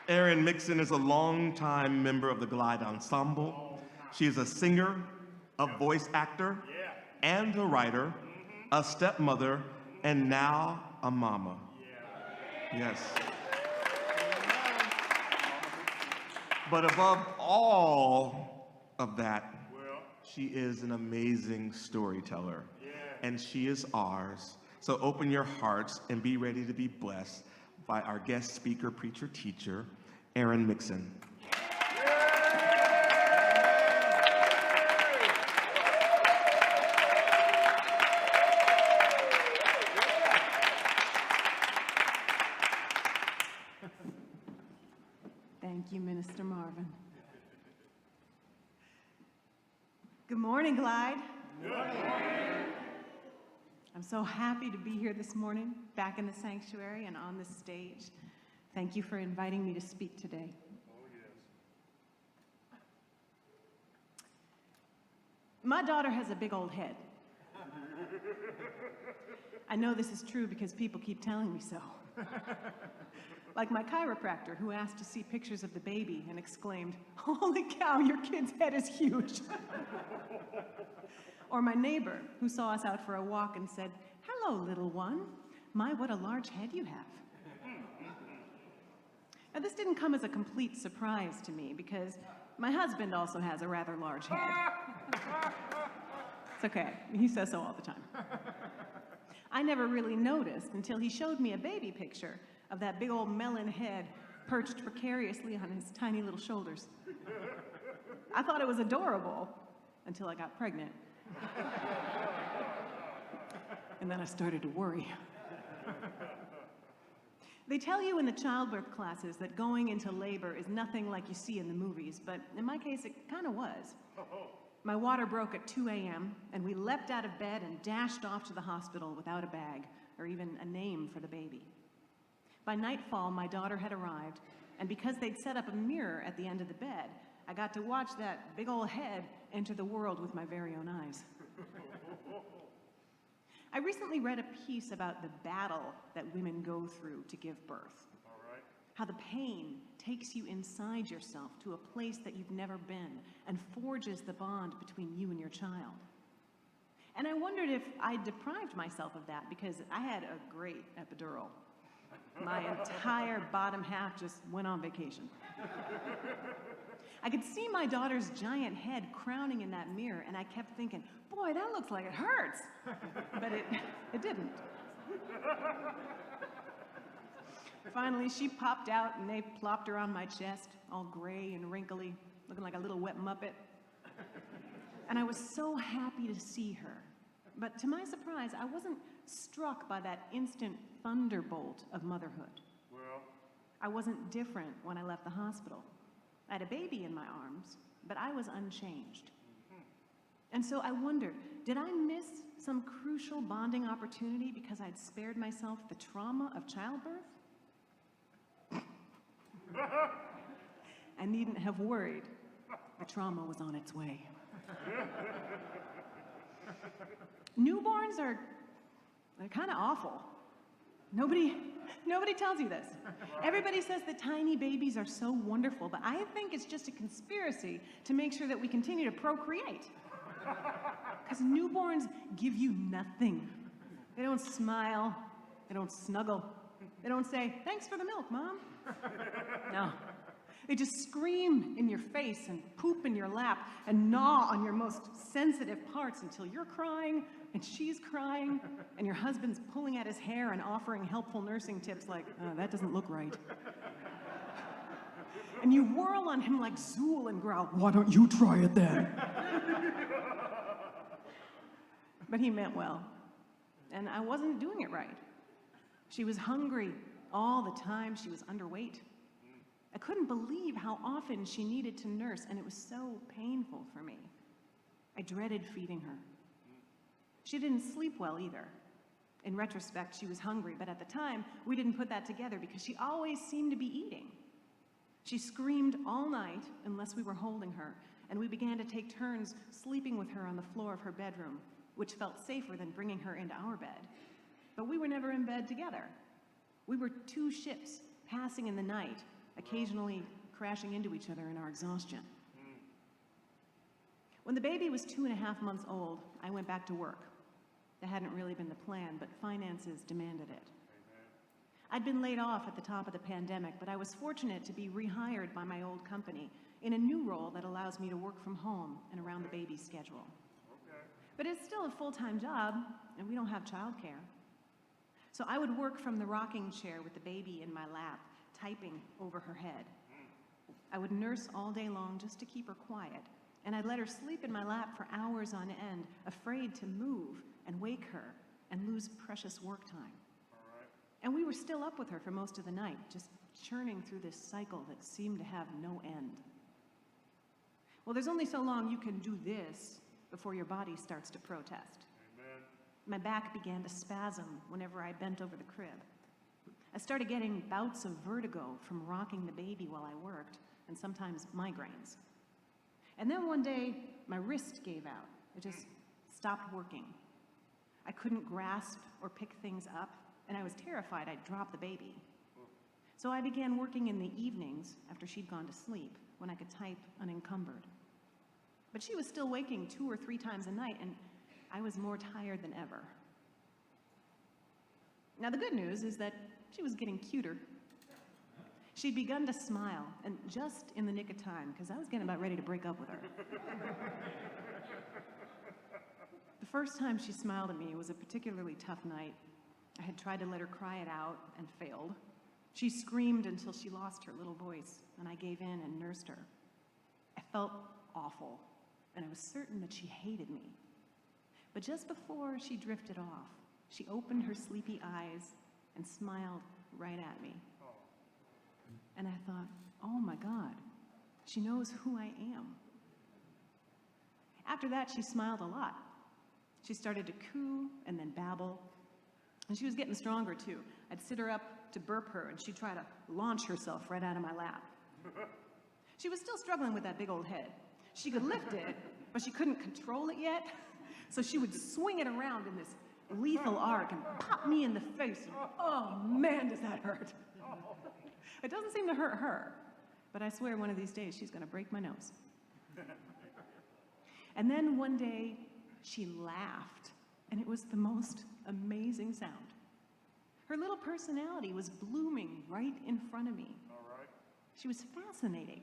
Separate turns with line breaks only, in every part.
Errin Mixon is a longtime member of the Glide Ensemble. She is a singer, a voice actor, and a writer, a stepmother, and now a mama. Yes. But above all of that, she is an amazing storyteller, and she is ours. So open your hearts and be ready to be blessed by our guest speaker, preacher, teacher, Errin Mixon.
Thank you, Minister Marvin. Good morning, Glide. Good morning. I'm so happy to be here this morning, back in the sanctuary and on this stage. Thank you for inviting me to speak today.
Oh, yes.
My daughter has a big old head. I know this is true because people keep telling me so. Like my chiropractor who asked to see pictures of the baby and exclaimed, "Holy cow, your kid's head is huge." Or my neighbor who saw us out for a walk and said, "Hello, little one. My, what a large head you have." Now, this didn't come as a complete surprise to me because my husband also has a rather large head. It's okay, he says so all the time. I never really noticed until he showed me a baby picture of that big old melon head perched precariously on his tiny little shoulders. I thought it was adorable until I got pregnant. And then I started to worry. They tell you in the childbirth classes that going into labor is nothing like you see in the movies, but in my case, it kind of was. My water broke at 2 a.m., and we leapt out of bed and dashed off to the hospital without a bag or even a name for the baby. By nightfall, my daughter had arrived, and because they'd set up a mirror at the end of the bed, I got to watch that big old head enter the world with my very own eyes. I recently read a piece about the battle that women go through to give birth.
All right.
How the pain takes you inside yourself to a place that you've never been and forges the bond between you and your child. And I wondered if I deprived myself of that because I had a great epidural. My entire bottom half just went on vacation. I could see my daughter's giant head crowning in that mirror, and I kept thinking, boy, that looks like it hurts. But it didn't. Finally, she popped out, and they plopped her on my chest, all gray and wrinkly, looking like a little wet muppet. And I was so happy to see her. But to my surprise, I wasn't struck by that instant thunderbolt of motherhood.
Well,
I wasn't different when I left the hospital. I had a baby in my arms, but I was unchanged. And so I wondered, did I miss some crucial bonding opportunity because I'd spared myself the trauma of childbirth? I needn't have worried. The trauma was on its way. Newborns they're kind of awful. Nobody tells you this. Everybody says that tiny babies are so wonderful, but I think it's just a conspiracy to make sure that we continue to procreate. Because newborns give you nothing. They don't smile. They don't snuggle. They don't say, "Thanks for the milk, Mom." No. They just scream in your face and poop in your lap and gnaw on your most sensitive parts until you're crying and she's crying and your husband's pulling at his hair and offering helpful nursing tips like, "That doesn't look right." And you whirl on him like Zool and growl, "Why don't you try it then?" But he meant well, and I wasn't doing it right. She was hungry all the time. She was underweight. I couldn't believe how often she needed to nurse, and it was so painful for me. I dreaded feeding her. She didn't sleep well either. In retrospect, she was hungry, but at the time, we didn't put that together because she always seemed to be eating. She screamed all night unless we were holding her, and we began to take turns sleeping with her on the floor of her bedroom, which felt safer than bringing her into our bed. But we were never in bed together. We were two ships passing in the night, occasionally crashing into each other in our exhaustion. When the baby was 2.5 months old, I went back to work. That hadn't really been the plan, but finances demanded it. I'd been laid off at the top of the pandemic, but I was fortunate to be rehired by my old company in a new role that allows me to work from home and around the baby's schedule. But it's still a full-time job, and we don't have childcare. So I would work from the rocking chair with the baby in my lap, typing over her head. I would nurse all day long just to keep her quiet, and I'd let her sleep in my lap for hours on end, afraid to move and wake her and lose precious work time. And we were still up with her for most of the night, just churning through this cycle that seemed to have no end. Well, there's only so long you can do this before your body starts to protest.
Amen.
My back began to spasm whenever I bent over the crib. I started getting bouts of vertigo from rocking the baby while I worked, and sometimes migraines. And then one day, my wrist gave out. It just stopped working. I couldn't grasp or pick things up, and I was terrified I'd drop the baby. So I began working in the evenings after she'd gone to sleep, when I could type unencumbered. But she was still waking 2 or 3 times a night, and I was more tired than ever. Now the good news is that she was getting cuter. She'd begun to smile, and just in the nick of time, because I was getting about ready to break up with her. The first time she smiled at me was a particularly tough night. I had tried to let her cry it out and failed. She screamed until she lost her little voice, and I gave in and nursed her. I felt awful, and I was certain that she hated me. But just before she drifted off, she opened her sleepy eyes and smiled right at me. And I thought, oh my God, she knows who I am. After that, she smiled a lot. She started to coo and then babble. And she was getting stronger too. I'd sit her up to burp her, and she'd try to launch herself right out of my lap. She was still struggling with that big old head. She could lift it, but she couldn't control it yet. So she would swing it around in this lethal arc and pop me in the face. And, oh man, does that hurt. It doesn't seem to hurt her, but I swear one of these days she's gonna break my nose. And then one day, she laughed, and it was the most amazing sound. Her little personality was blooming right in front of me.
All right.
She was fascinating.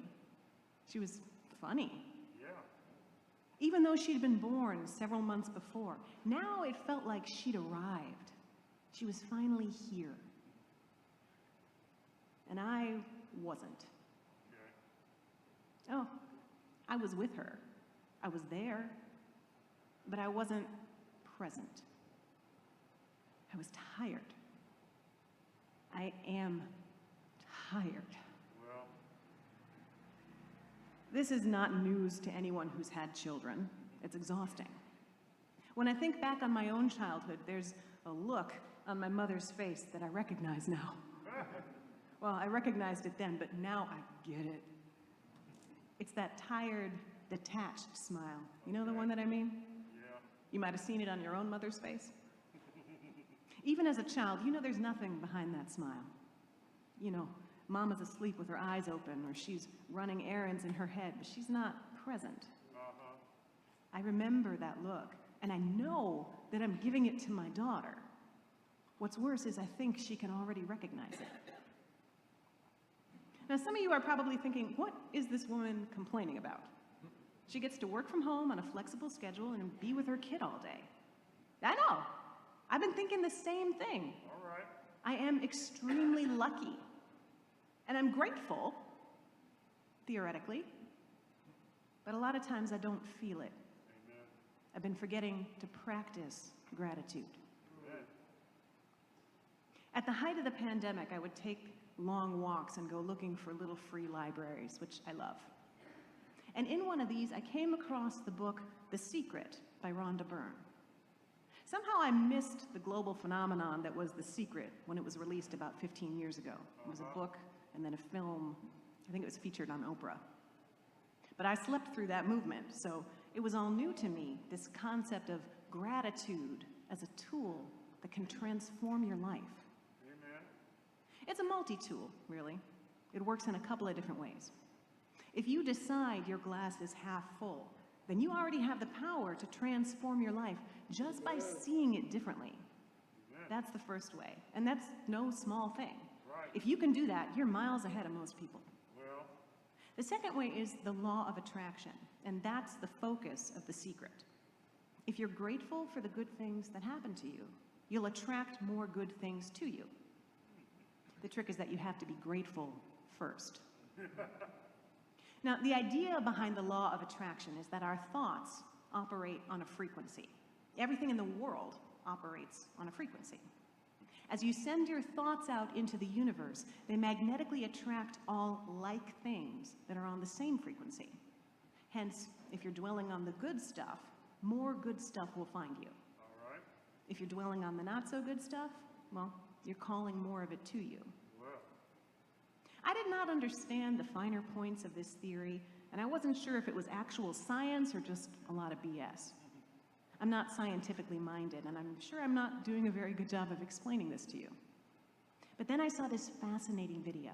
She was funny.
Yeah.
Even though she'd been born several months before, now it felt like she'd arrived. She was finally here. And I wasn't.
Okay.
Oh, I was with her. I was there, but I wasn't present. I was tired. I am tired.
Well,
This is not news to anyone who's had children. It's exhausting. When I think back on my own childhood, there's a look on my mother's face that I recognize now. Well, I recognized it then, but now I get it. It's that tired, detached smile. You know the one that I mean?
yeah.
You might have seen it on your own mother's face. Even as a child, you know there's nothing behind that smile. You know, Mama's asleep with her eyes open, or she's running errands in her head, but she's not present.
Uh-huh.
I remember that look, and I know that I'm giving it to my daughter. What's worse is I think she can already recognize it. Now, some of you are probably thinking, what is this woman complaining about? She gets to work from home on a flexible schedule and be with her kid all day. I know. I've been thinking the same thing.
All right.
I am extremely lucky. And I'm grateful, theoretically, but a lot of times I don't feel it.
Amen.
I've been forgetting to practice gratitude.
Amen.
At the height of the pandemic, I would take long walks and go looking for little free libraries, which I love. And in one of these, I came across the book The Secret by Rhonda Byrne. Somehow I missed the global phenomenon that was The Secret when it was released about 15 years ago. It was a book and then a film. I think it was featured on Oprah. But I slept through that movement, so it was all new to me, this concept of gratitude as a tool that can transform your life.
Amen.
It's a multi-tool, really. It works in a couple of different ways. If you decide your glass is half full, then you already have the power to transform your life just by seeing it differently. That's the first way, and that's no small thing. If you can do that, you're miles ahead of most people. The second way is the law of attraction, and that's the focus of The Secret. If you're grateful for the good things that happen to you, you'll attract more good things to you. The trick is that you have to be grateful first. Now, the idea behind the law of attraction is that our thoughts operate on a frequency. Everything in the world operates on a frequency. As you send your thoughts out into the universe, they magnetically attract all like things that are on the same frequency. Hence, if you're dwelling on the good stuff, more good stuff will find you.
All right.
If you're dwelling on the not so good stuff, well, you're calling more of it to you.
Well.
I did not understand the finer points of this theory, and I wasn't sure if it was actual science or just a lot of BS. I'm not scientifically minded, and I'm sure I'm not doing a very good job of explaining this to you. But then I saw this fascinating video.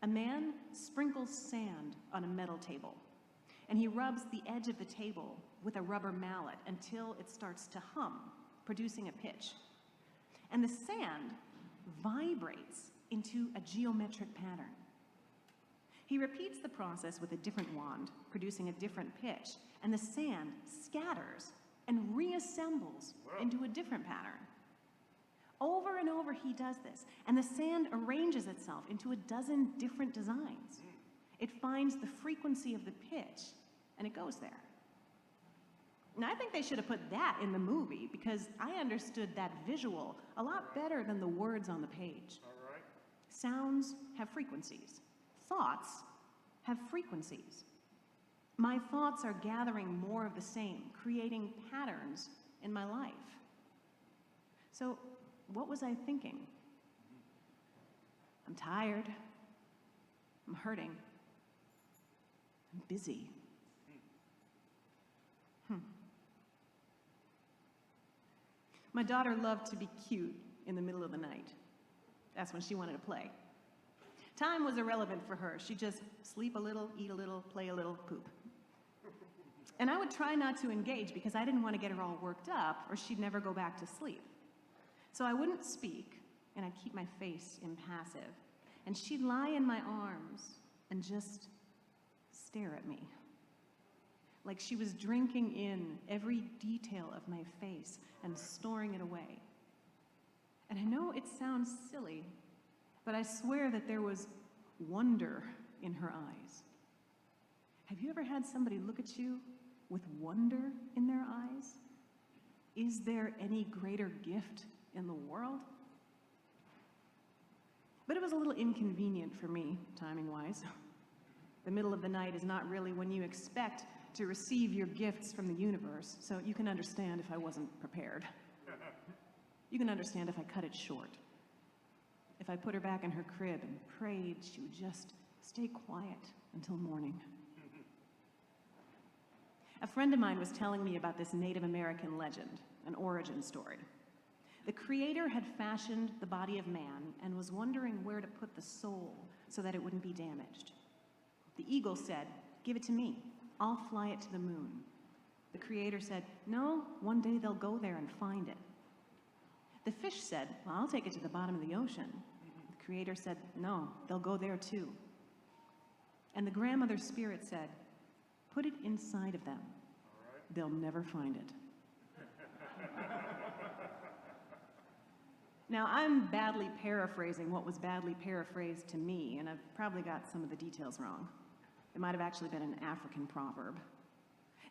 A man sprinkles sand on a metal table, and he rubs the edge of the table with a rubber mallet until it starts to hum, producing a pitch. And the sand vibrates into a geometric pattern. He repeats the process with a different wand, producing a different pitch, and the sand scatters and reassembles into a different pattern. Over and over he does this, and the sand arranges itself into a dozen different designs. It finds the frequency of the pitch, and it goes there. And I think they should have put that in the movie, because I understood that visual a lot better than the words on the page.
All right.
Sounds have frequencies. Thoughts have frequencies. My thoughts are gathering more of the same, creating patterns in my life. So, what was I thinking? I'm tired. I'm hurting. I'm busy. My daughter loved to be cute in the middle of the night. That's when she wanted to play. Time was irrelevant for her. She'd just sleep a little, eat a little, play a little, poop. And I would try not to engage because I didn't want to get her all worked up or she'd never go back to sleep. So I wouldn't speak, and I'd keep my face impassive. And she'd lie in my arms and just stare at me, like she was drinking in every detail of my face and storing it away. And I know it sounds silly, but I swear that there was wonder in her eyes. Have you ever had somebody look at you with wonder in their eyes? Is there any greater gift in the world? But it was a little inconvenient for me, timing-wise. The middle of the night is not really when you expect to receive your gifts from the universe, so you can understand if I wasn't prepared. You can understand if I cut it short. If I put her back in her crib and prayed she would just stay quiet until morning. A friend of mine was telling me about this Native American legend, an origin story. The Creator had fashioned the body of man and was wondering where to put the soul so that it wouldn't be damaged. The eagle said, "Give it to me. I'll fly it to the moon." The Creator said, "No, one day they'll go there and find it." The fish said, "Well, I'll take it to the bottom of the ocean." The Creator said, "No, they'll go there too." And the grandmother spirit said, "Put it inside of them. They'll never find it." Now, I'm badly paraphrasing what was badly paraphrased to me, and I've probably got some of the details wrong. It might have actually been an African proverb.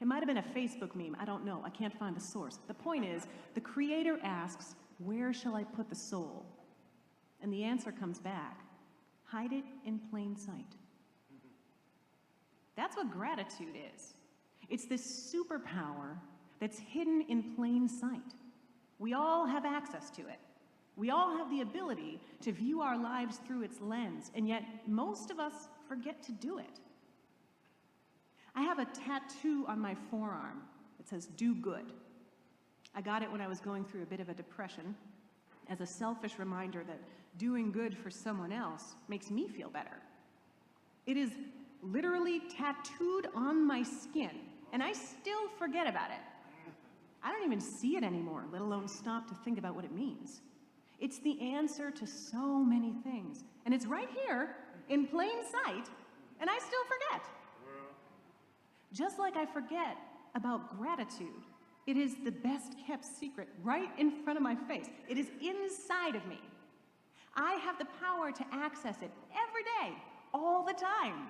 It might have been a Facebook meme. I don't know. I can't find the source. The point is, the Creator asks, "Where shall I put the soul?" And the answer comes back, "Hide it in plain sight." That's what gratitude is. It's this superpower that's hidden in plain sight. We all have access to it. We all have the ability to view our lives through its lens, and yet most of us forget to do it. I have a tattoo on my forearm that says, "Do good." I got it when I was going through a bit of a depression as a selfish reminder that doing good for someone else makes me feel better. It is literally tattooed on my skin, and I still forget about it. I don't even see it anymore, let alone stop to think about what it means. It's the answer to so many things, and it's right here in plain sight, and I still forget. Just like I forget about gratitude. It is the best kept secret right in front of my face. It is inside of me. I have the power to access it every day, all the time.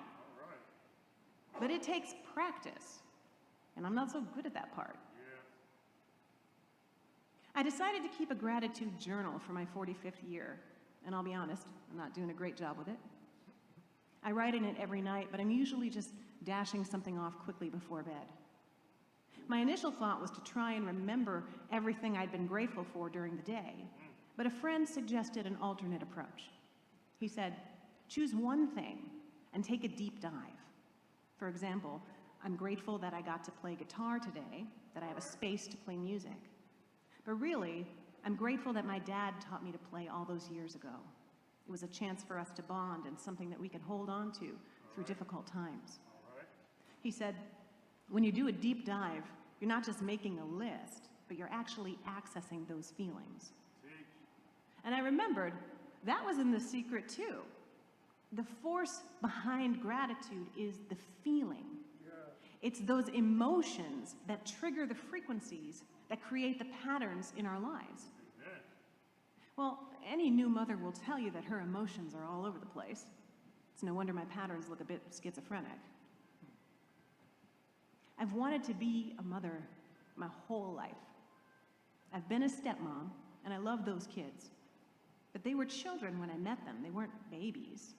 But it takes practice, and I'm not so good at that part. I decided to keep a gratitude journal for my 45th year, and I'll be honest, I'm not doing a great job with it. I write in it every night, but I'm usually just dashing something off quickly before bed. My initial thought was to try and remember everything I'd been grateful for during the day, but a friend suggested an alternate approach. He said, choose one thing and take a deep dive. For example, I'm grateful that I got to play guitar today, that I have a space to play music. But really, I'm grateful that my dad taught me to play all those years ago. It was a chance for us to bond and something that we could hold on to through difficult times. He said, when you do a deep dive, you're not just making a list, but you're actually accessing those feelings. And I remembered that was in The Secret too. The force behind gratitude is the feeling. It's those emotions that trigger the frequencies that create the patterns in our lives. Well, any new mother will tell you that her emotions are all over the place. It's no wonder my patterns look a bit schizophrenic. I've wanted to be a mother my whole life. I've been a stepmom, and I love those kids. But they were children when I met them. They weren't babies.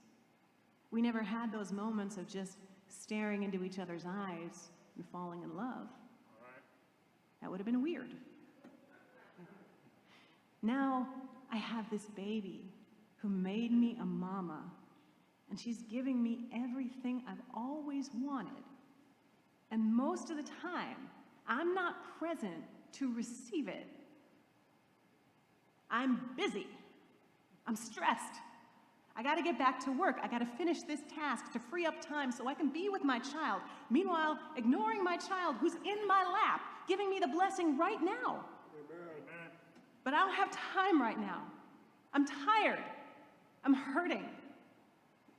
We never had those moments of just staring into each other's eyes and falling in love. That would have been weird. Now I have this baby who made me a mama, and she's giving me everything I've always wanted. And most of the time, I'm not present to receive it. I'm busy. I'm stressed. I gotta get back to work. I gotta finish this task to free up time so I can be with my child. Meanwhile, ignoring my child who's in my lap, giving me the blessing right now. Amen. But I don't have time right now. I'm tired. I'm hurting.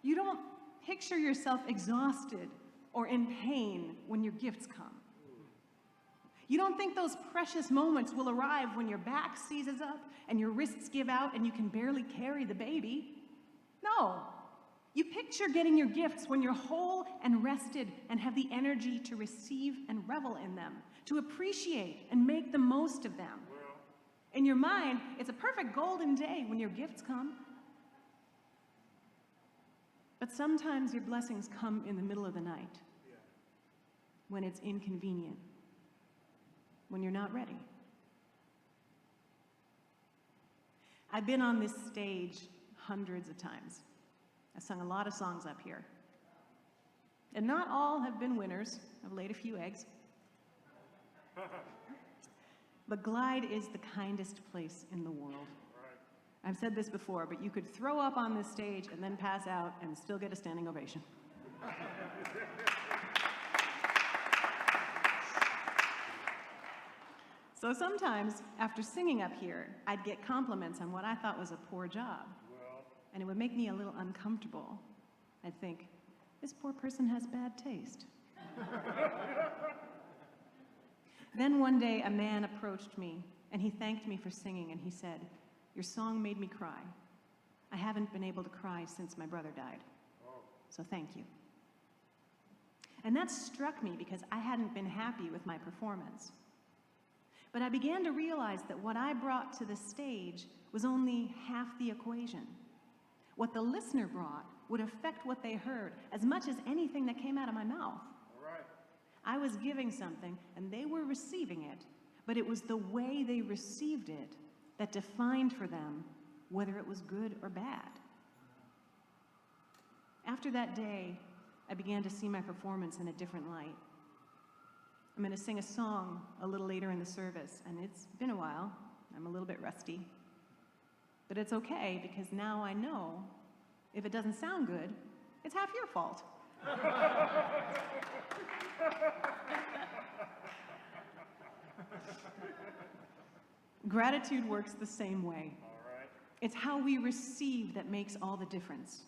You don't picture yourself exhausted or in pain when your gifts come. You don't think those precious moments will arrive when your back seizes up and your wrists give out and you can barely carry the baby. No. You picture getting your gifts when you're whole and rested and have the energy to receive and revel in them, to appreciate and make the most of them. In your mind, it's a perfect golden day when your gifts come. But sometimes your blessings come in the middle of the night, when it's inconvenient, when you're not ready. I've been on this stage hundreds of times. I've sung a lot of songs up here. And not all have been winners. I've laid a few eggs. But Glide is the kindest place in the world. I've said this before, but you could throw up on this stage and then pass out and still get a standing ovation. So sometimes, after singing up here, I'd get compliments on what I thought was a poor job. And it would make me a little uncomfortable. I'd think, this poor person has bad taste. Then one day, a man approached me, and he thanked me for singing, and he said, your song made me cry. I haven't been able to cry since my brother died. So thank you. And that struck me because I hadn't been happy with my performance. But I began to realize that what I brought to the stage was only half the equation. What the listener brought would affect what they heard as much as anything that came out of my mouth. I was giving something, and they were receiving it, but it was the way they received it that defined for them whether it was good or bad. After that day, I began to see my performance in a different light. I'm going to sing a song a little later in the service, and it's been a while. I'm a little bit rusty. But it's okay, because now I know if it doesn't sound good, it's half your fault. Gratitude works the same way. It's how we receive that makes all the difference.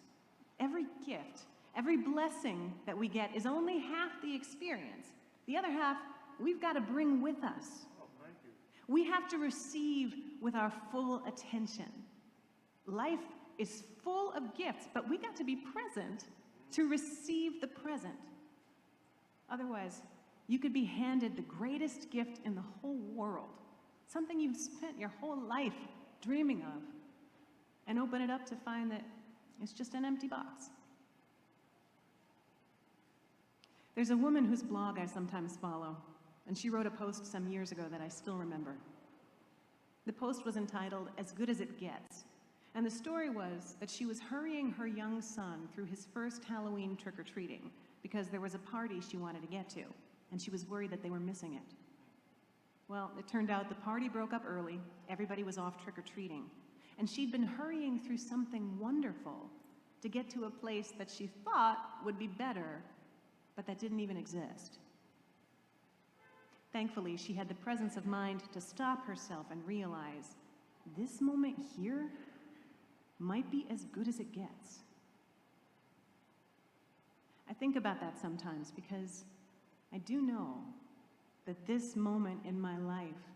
Every gift, every blessing that we get is only half the experience. The other half, we've got to bring with us. We have to receive with our full attention. Life is full of gifts, but we got to be present to receive the present. Otherwise, you could be handed the greatest gift in the whole world, something you've spent your whole life dreaming of, and open it up to find that it's just an empty box. There's a woman whose blog I sometimes follow, and she wrote a post some years ago that I still remember. The post was entitled, "As Good as It Gets," and the story was that she was hurrying her young son through his first Halloween trick-or-treating because there was a party she wanted to get to, and she was worried that they were missing it. Well, it turned out the party broke up early, everybody was off trick-or-treating, and she'd been hurrying through something wonderful to get to a place that she thought would be better, but that didn't even exist. Thankfully, she had the presence of mind to stop herself and realize this moment here might be as good as it gets. I think about that sometimes because I do know that this moment in my life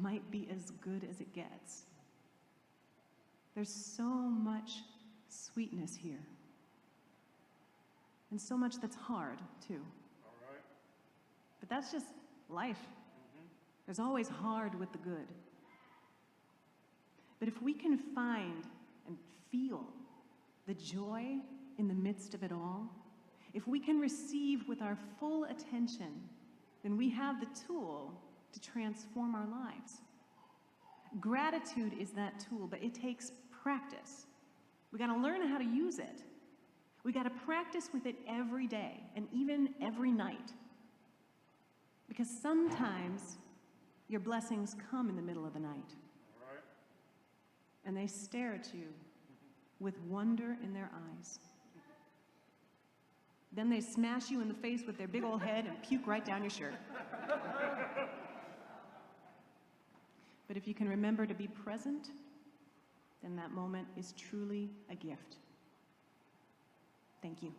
might be as good as it gets. There's so much sweetness here. And so much that's hard, too.
All right.
But that's just life. There's always hard with the good. But if we can find and feel the joy in the midst of it all, if we can receive with our full attention, then we have the tool to transform our lives. Gratitude is that tool, but it takes practice. We got to learn how to use it. We got to practice with it every day and even every night. Because sometimes your blessings come in the middle of the night.
All right.
And they stare at you with wonder in their eyes. Then they smash you in the face with their big old head and puke right down your shirt. But if you can remember to be present, then that moment is truly a gift. Thank you.